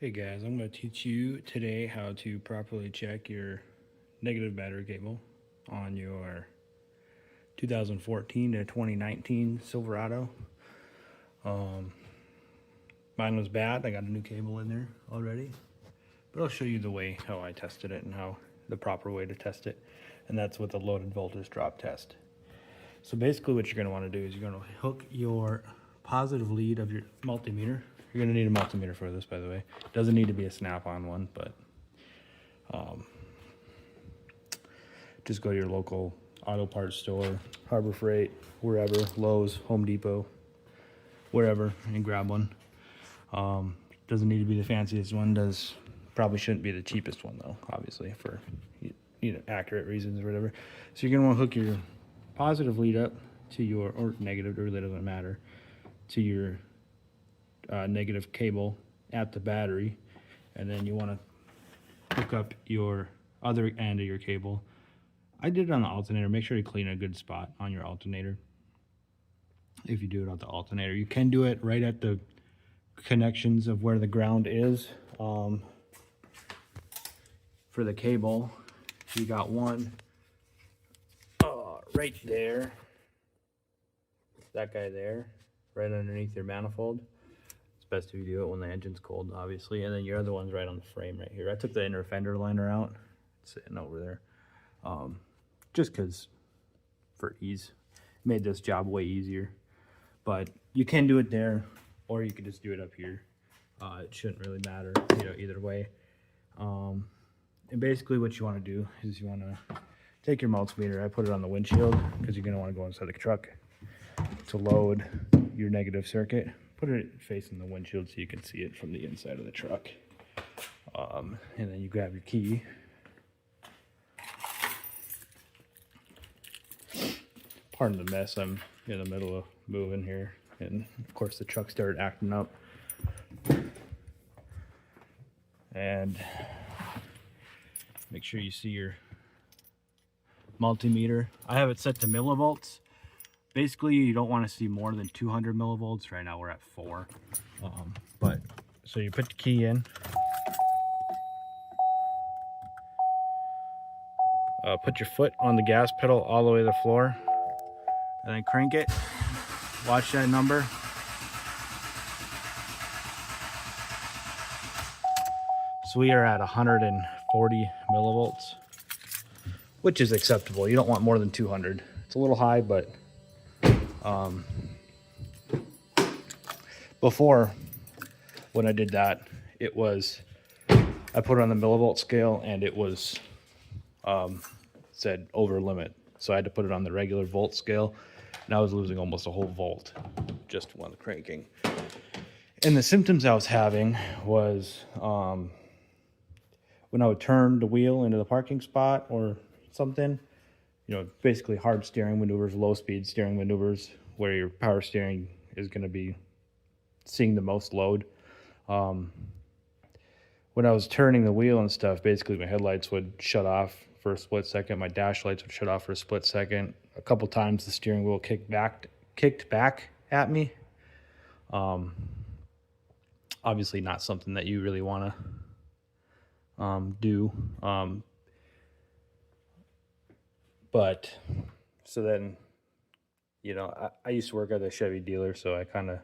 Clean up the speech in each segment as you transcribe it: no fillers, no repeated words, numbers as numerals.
Hey guys, I'm going to teach you today how to properly check your negative battery cable on your 2014 to 2019 Silverado. Mine was bad. I got a new cable in there already, but I'll show you the way how I tested it and how the proper way to test it, and that's with a loaded voltage drop test. So basically what you're going to want to do is you're going to hook your positive lead of your multimeter. You're going to need a multimeter for this, by the way. It doesn't need to be a snap-on one, but just go to your local auto parts store, Harbor Freight, wherever, Lowe's, Home Depot, wherever, and grab one. Doesn't need to be the fanciest one. Probably shouldn't be the cheapest one though, obviously, for accurate reasons or whatever. So you're going to want to hook your positive lead up to your, or negative, it really doesn't matter, to your negative cable at the battery, and then you want to hook up your other end of your cable. I did it on the alternator. Make sure you clean a good spot on your alternator. If you do it on the alternator, you can do it right at the connections of where the ground is. For the cable, you got one right there, that guy there, right underneath your manifold. Best if you do it when the engine's cold, obviously, and then your other one's right on the frame right here. I took the inner fender liner out, it's sitting over there, just because for ease. Made this job way easier, but you can do it there, or you can just do it up here. It shouldn't really matter, either way. And basically what you want to do is you want to take your multimeter. I put it on the windshield because you're going to want to go inside the truck to load your negative circuit. Put it facing the windshield so you can see it from the inside of the truck. And then you grab your key. Pardon the mess, I'm in the middle of moving here. And of course the truck started acting up. And make sure you see your multimeter. I have it set to millivolts. Basically, you don't want to see more than 200 millivolts. Right now we're at 4. So you put the key in. Put your foot on the gas pedal all the way to the floor. And then crank it. Watch that number. So we are at 140 millivolts, which is acceptable. You don't want more than 200. It's a little high, but before, when I did that, I put it on the millivolt scale and it was said over limit, so I had to put it on the regular volt scale, and I was losing almost a whole volt just while cranking. And the symptoms I was having was when I would turn the wheel into the parking spot or something, basically hard steering maneuvers, low speed steering maneuvers, where your power steering is going to be seeing the most load. When I was turning the wheel and stuff, basically my headlights would shut off for a split second. My dash lights would shut off for a split second. A couple times the steering wheel kicked back at me. Obviously not something that you really want to do. But so then, I used to work at a Chevy dealer, so I kind of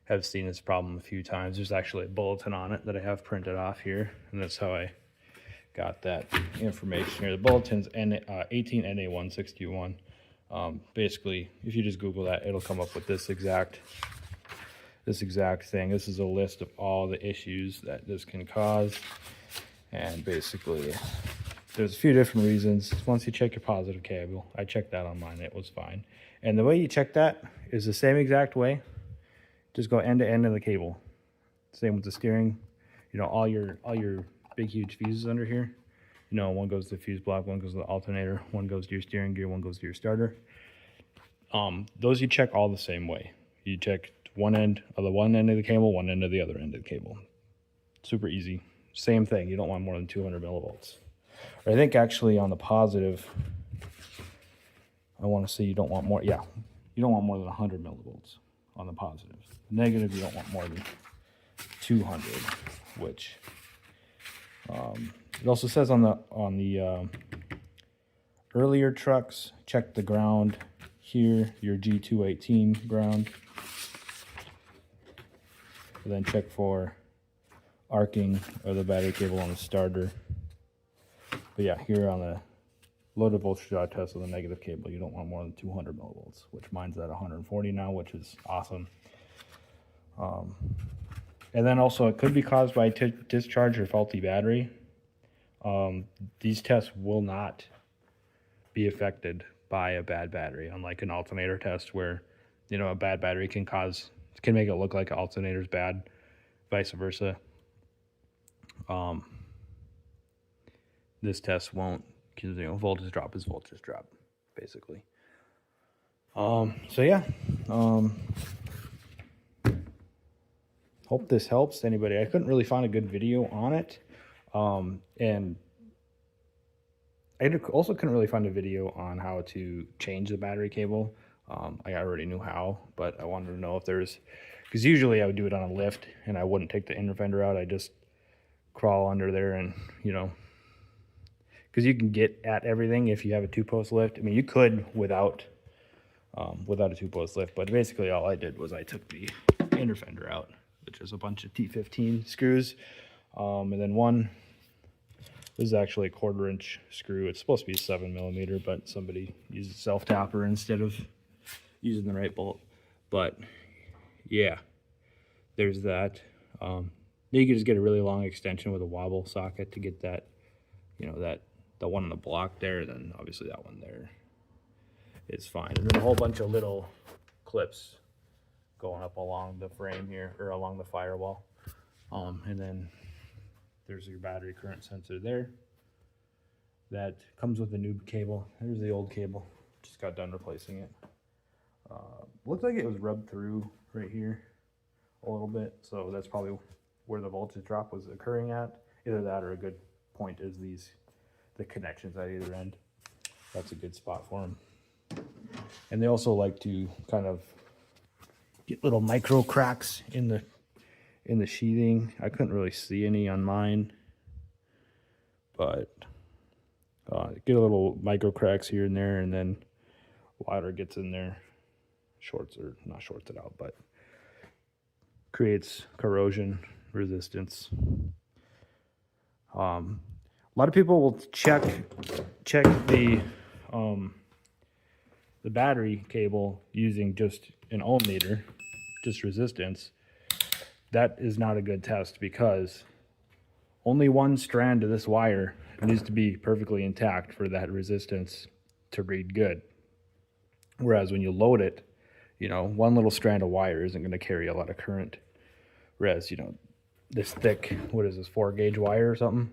have seen this problem a few times. There's actually a bulletin on it that I have printed off here, and that's how I got that information here. The bulletin's 18NA161. Basically, if you just Google that, it'll come up with this exact thing. This is a list of all the issues that this can cause, and basically there's a few different reasons. Once you check your positive cable, I checked that on mine, it was fine. And the way you check that is the same exact way. Just go end to end of the cable. Same with the steering. All your big huge fuses under here. One goes to the fuse block, one goes to the alternator, one goes to your steering gear, one goes to your starter. Those you check all the same way. You check one end of the cable, one end of the other end of the cable. Super easy. Same thing. You don't want more than 200 millivolts. I think actually on the positive, I want to say you don't want more. Yeah, you don't want more than 100 millivolts on the positive. Negative, you don't want more than 200. which it also says on the earlier trucks, check the ground here, your G218 ground, and then check for arcing of the battery cable on the starter. But yeah, here on the loaded voltage drop test with a negative cable, you don't want more than 200 millivolts, which mine's at 140 now, which is awesome. And then also it could be caused by discharge or faulty battery. These tests will not be affected by a bad battery, unlike an alternator test where, you know, a bad battery can make it look like an alternator's bad, vice versa. This test won't, because, you know, voltage drop is voltage drop, basically. So yeah, hope this helps anybody. I couldn't really find a good video on it, and I also couldn't really find a video on how to change the battery cable. I already knew how, but I wanted to know if there's, because usually I would do it on a lift and I wouldn't take the inner fender out. I just crawl under there and, you know, because you can get at everything if you have a 2-post lift. I mean, you could without a 2-post lift, but basically all I did was I took the inner fender out, which is a bunch of T15 screws, and then one, this is actually a 1/4 inch screw. It's supposed to be 7mm, but somebody used a self-tapper instead of using the right bolt. But yeah, there's that. You can just get a really long extension with a wobble socket to get that, you know, that the one on the block there, then obviously that one there is fine. And then a whole bunch of little clips going up along the frame here, or along the firewall. And then there's your battery current sensor there. That comes with a new cable. There's the old cable. Just got done replacing it. Looks like it was rubbed through right here a little bit, so that's probably where the voltage drop was occurring at. Either that or a good point is the connections at either end. That's a good spot for them. And they also like to kind of get little micro cracks in the sheathing. I couldn't really see any on mine, but get a little micro cracks here and there, and then water gets in there, not shorts it out, but creates corrosion resistance. A lot of people will check the battery cable using just an ohm meter, just resistance. That is not a good test, because only one strand of this wire needs to be perfectly intact for that resistance to read good. Whereas when you load it, you know, one little strand of wire isn't going to carry a lot of current. Whereas, you know, this thick, what is this, 4-gauge wire or something?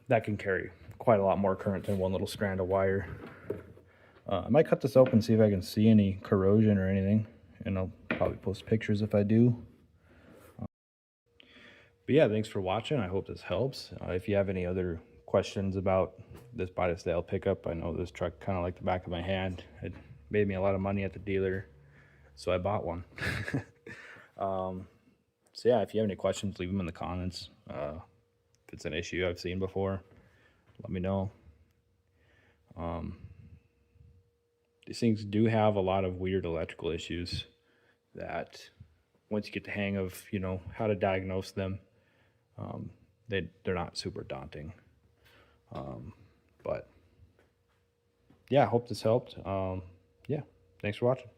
That can carry quite a lot more current than one little strand of wire. I might cut this open and see if I can see any corrosion or anything, and I'll probably post pictures if I do. But yeah, thanks for watching. I hope this helps. If you have any other questions about this buy style pickup, I know this truck kind of like the back of my hand. It made me a lot of money at the dealer, so I bought one. So yeah, if you have any questions, leave them in the comments. If it's an issue I've seen before, let me know. These things do have a lot of weird electrical issues that once you get the hang of, you know, how to diagnose them, they're not super daunting. But yeah, I hope this helped. Yeah, thanks for watching.